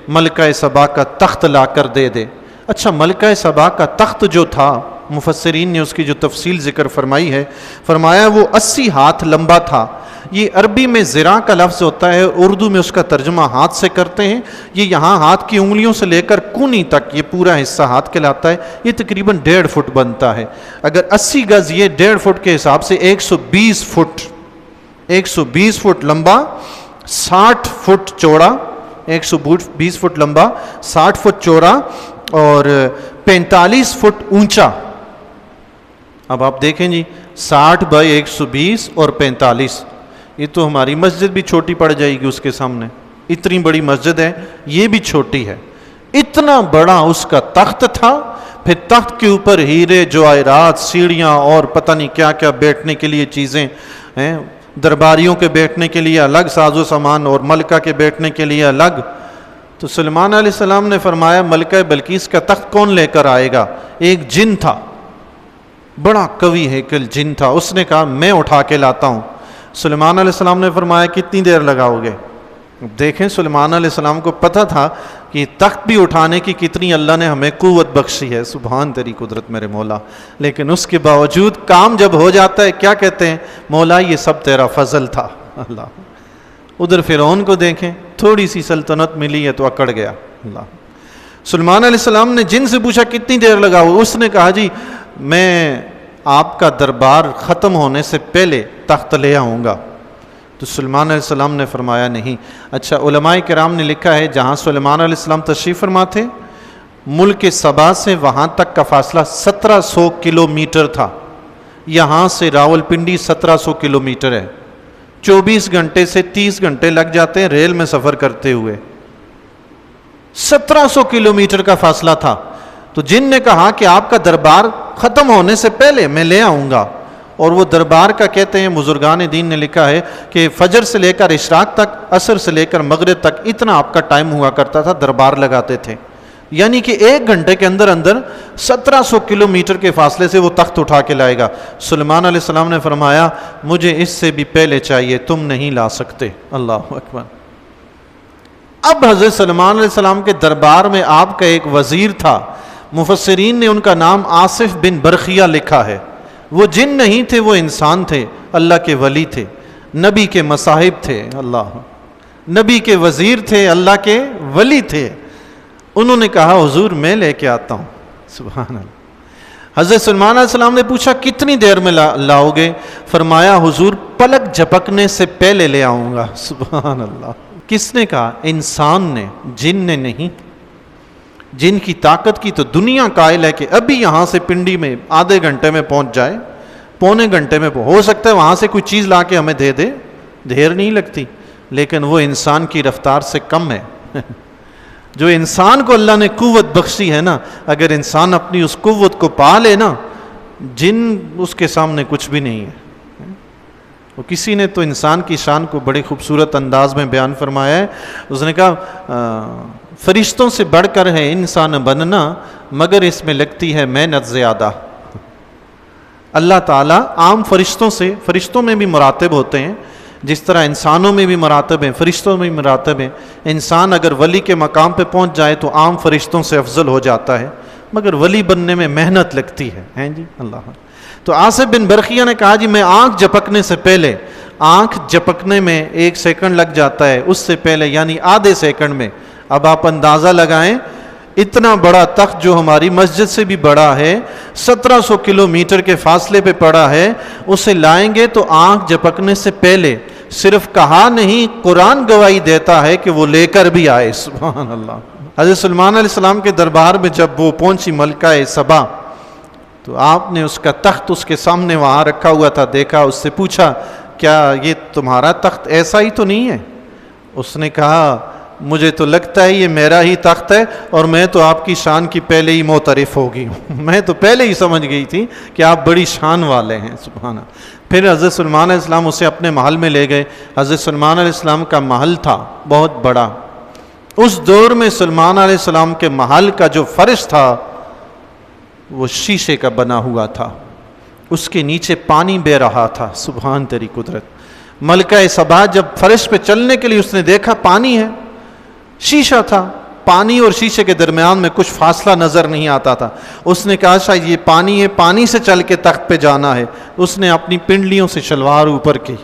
ملکہ سبا کا تخت لا کر دے دے۔ اچھا، ملکہ سبا کا تخت جو تھا، مفسرین نے اس کی جو تفصیل ذکر فرمائی ہے، فرمایا وہ 80 ہاتھ لمبا تھا۔ یہ عربی میں ذراع کا لفظ ہوتا ہے، اردو میں اس کا ترجمہ ہاتھ سے کرتے ہیں۔ یہ یہاں ہاتھ کی انگلیوں سے لے کر کونی تک یہ پورا حصہ ہاتھ کہلاتا ہے۔ یہ تقریباً 1.5 فٹ بنتا ہے۔ اگر 80 گز یہ 1.5 فٹ کے حساب سے 120 فٹ لمبا، 60 فٹ چوڑا، 120 فٹ لمبا، 60 فٹ چوڑا اور 45 فٹ اونچا۔ اب آپ دیکھیں جی، 60 بائی 120 اور 45، یہ تو ہماری مسجد بھی چھوٹی پڑ جائے گی اس کے سامنے۔ اتنی بڑی مسجد ہے، یہ بھی چھوٹی ہے۔ اتنا بڑا اس کا تخت تھا، پھر تخت کے اوپر ہیرے جواہرات، سیڑھیاں اور پتہ نہیں کیا کیا بیٹھنے کے لیے چیزیں ہیں، درباریوں کے بیٹھنے کے لیے الگ ساز و سامان اور ملکہ کے بیٹھنے کے لیے الگ۔ تو سلیمان علیہ السلام نے فرمایا ملکہ بلقیس کا تخت کون لے کر آئے گا؟ ایک جن تھا، بڑا قوی ہیکل جن تھا، اس نے کہا میں اٹھا کے لاتا ہوں۔ سلیمان علیہ السلام نے فرمایا کتنی دیر لگاؤ گے؟ دیکھیں سلیمان علیہ السلام کو پتہ تھا کہ تخت بھی اٹھانے کی کتنی اللہ نے ہمیں قوت بخشی ہے، سبحان تیری قدرت میرے مولا، لیکن اس کے باوجود کام جب ہو جاتا ہے کیا کہتے ہیں؟ مولا یہ سب تیرا فضل تھا۔ اللہ، ادھر فرعون کو دیکھیں، تھوڑی سی سلطنت ملی ہے تو اکڑ گیا۔ اللہ، سلیمان علیہ السلام نے جن سے پوچھا کتنی دیر لگاؤ؟ اس نے کہا جی میں آپ کا دربار ختم ہونے سے پہلے تخت لے آؤں گا۔ تو سلیمان علیہ السلام نے فرمایا نہیں۔ اچھا، علماء کرام نے لکھا ہے جہاں سلیمان علیہ السلام تشریف فرما تھے، ملک سبا سے وہاں تک کا فاصلہ 1700 کلومیٹر تھا۔ یہاں سے راولپنڈی 1700 کلومیٹر ہے، 24 گھنٹے سے 30 گھنٹے لگ جاتے ہیں ریل میں سفر کرتے ہوئے۔ 1700 کلومیٹر کا فاصلہ تھا۔ تو جن نے کہا کہ آپ کا دربار ختم ہونے سے پہلے میں لے آؤں گا، اور وہ دربار کا کہتے ہیں بزرگان دین نے لکھا ہے کہ فجر سے لے کر اشراق تک، عصر سے لے کر مغرب تک اتنا آپ کا ٹائم ہوا کرتا تھا، دربار لگاتے تھے۔ یعنی کہ 1 گھنٹے کے اندر 1700 کلومیٹر کے فاصلے سے وہ تخت اٹھا کے لائے گا۔ سلیمان علیہ السلام نے فرمایا مجھے اس سے بھی پہلے چاہیے، تم نہیں لا سکتے۔ اللہ اکبر۔ اب حضرت سلیمان علیہ السلام کے دربار میں آپ کا ایک وزیر تھا، مفسرین نے ان کا نام آصف بن برخیہ لکھا ہے۔ وہ جن نہیں تھے، وہ انسان تھے، اللہ کے ولی تھے، نبی کے مصاحب تھے، اللہ نبی کے وزیر تھے، اللہ کے ولی تھے۔ انہوں نے کہا حضور میں لے کے آتا ہوں۔ سبحان اللہ۔ حضرت سلیمان علیہ السلام نے پوچھا کتنی دیر میں لاؤ گے؟ فرمایا حضور پلک جھپکنے سے پہلے لے آؤں گا۔ سبحان اللہ۔ کس نے کہا؟ انسان نے، جن نے نہیں۔ جن کی طاقت کی تو دنیا قائل ہے کہ ابھی یہاں سے پنڈی میں آدھے گھنٹے میں پہنچ جائے، پونے گھنٹے میں ہو سکتا ہے وہاں سے کوئی چیز لا کے ہمیں دے دے، دیر نہیں لگتی، لیکن وہ انسان کی رفتار سے کم ہے۔ جو انسان کو اللہ نے قوت بخشی ہے نا، اگر انسان اپنی اس قوت کو پا لے نا، جن اس کے سامنے کچھ بھی نہیں ہے۔ وہ کسی نے تو انسان کی شان کو بڑے خوبصورت انداز میں بیان فرمایا ہے، اس نے کہا فرشتوں سے بڑھ کر ہے انسان بننا، مگر اس میں لگتی ہے محنت زیادہ۔ اللہ تعالیٰ عام فرشتوں میں بھی مراتب ہوتے ہیں، جس طرح انسانوں میں بھی مراتب ہیں، فرشتوں میں بھی مراتب ہیں۔ انسان اگر ولی کے مقام پہ پہنچ جائے تو عام فرشتوں سے افضل ہو جاتا ہے، مگر ولی بننے میں محنت لگتی ہے جی اللہ۔ تو آصف بن برخیہ نے کہا جی میں آنکھ جھپکنے سے پہلے، آنکھ جھپکنے میں 1 سیکنڈ لگ جاتا ہے، اس سے پہلے یعنی آدھے سیکنڈ میں۔ اب آپ اندازہ لگائیں، اتنا بڑا تخت جو ہماری مسجد سے بھی بڑا ہے، 1700 کلومیٹر کے فاصلے پہ پڑا ہے، اسے لائیں گے تو آنکھ جھپکنے سے پہلے۔ صرف کہا نہیں، قرآن گواہی دیتا ہے کہ وہ لے کر بھی آئے۔ سبحان اللہ۔ حضرت سلیمان علیہ السلام کے دربار میں جب وہ پہنچی ملکہ سبا، تو آپ نے اس کا تخت اس کے سامنے وہاں رکھا ہوا تھا دیکھا، اس سے پوچھا کیا یہ تمہارا تخت ایسا ہی تو نہیں ہے؟ اس نے کہا مجھے تو لگتا ہے یہ میرا ہی تخت ہے، اور میں تو آپ کی شان کی پہلے ہی معترف ہو گئی ہوں، میں تو پہلے ہی سمجھ گئی تھی کہ آپ بڑی شان والے ہیں۔ سبحان اللہ۔ پھر حضرت سلیمان علیہ السلام اسے اپنے محل میں لے گئے۔ حضرت سلیمان علیہ السلام کا محل تھا بہت بڑا۔ اس دور میں سلیمان علیہ السلام کے محل کا جو فرش تھا وہ شیشے کا بنا ہوا تھا، اس کے نیچے پانی بہ رہا تھا۔ سبحان تیری قدرت۔ ملکہ سبا جب فرش پہ چلنے کے لیے اس نے دیکھا پانی ہے، شیشہ تھا، پانی اور شیشے کے درمیان میں کچھ فاصلہ نظر نہیں آتا تھا۔ اس نے کہا شاید یہ پانی ہے، پانی سے چل کے تخت پہ جانا ہے۔ اس نے اپنی پنڈلیوں سے شلوار اوپر کی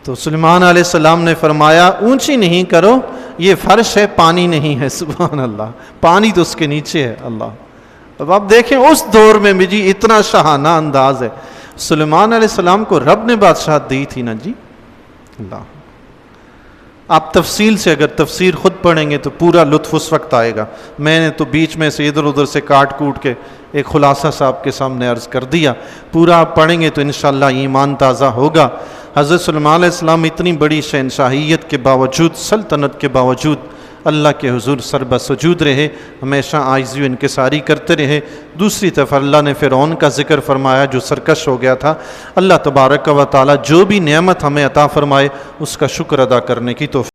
تو سلیمان علیہ السلام نے فرمایا اونچی نہیں کرو، یہ فرش ہے، پانی نہیں ہے۔ سبحان اللہ، پانی تو اس کے نیچے ہے۔ اللہ، اب آپ دیکھیں اس دور میں بھی جی اتنا شاہانہ انداز ہے۔ سلیمان علیہ السلام کو رب نے بادشاہت دی تھی نا جی۔ اللہ، آپ تفصیل سے اگر تفسیر خود پڑھیں گے تو پورا لطف اس وقت آئے گا۔ میں نے تو بیچ میں سے ادھر ادھر سے کاٹ کوٹ کے ایک خلاصہ صاحب کے سامنے عرض کر دیا، پورا آپ پڑھیں گے تو انشاءاللہ ایمان تازہ ہوگا۔ حضرت سلیمان علیہ السلام اتنی بڑی شہنشاہیت کے باوجود، سلطنت کے باوجود اللہ کے حضور سربہ سجود رہے، ہمیشہ عاجزی و انکساری کرتے رہے۔ دوسری طرف اللہ نے فرعون کا ذکر فرمایا جو سرکش ہو گیا تھا۔ اللہ تبارک و تعالی جو بھی نعمت ہمیں عطا فرمائے اس کا شکر ادا کرنے کی توفیق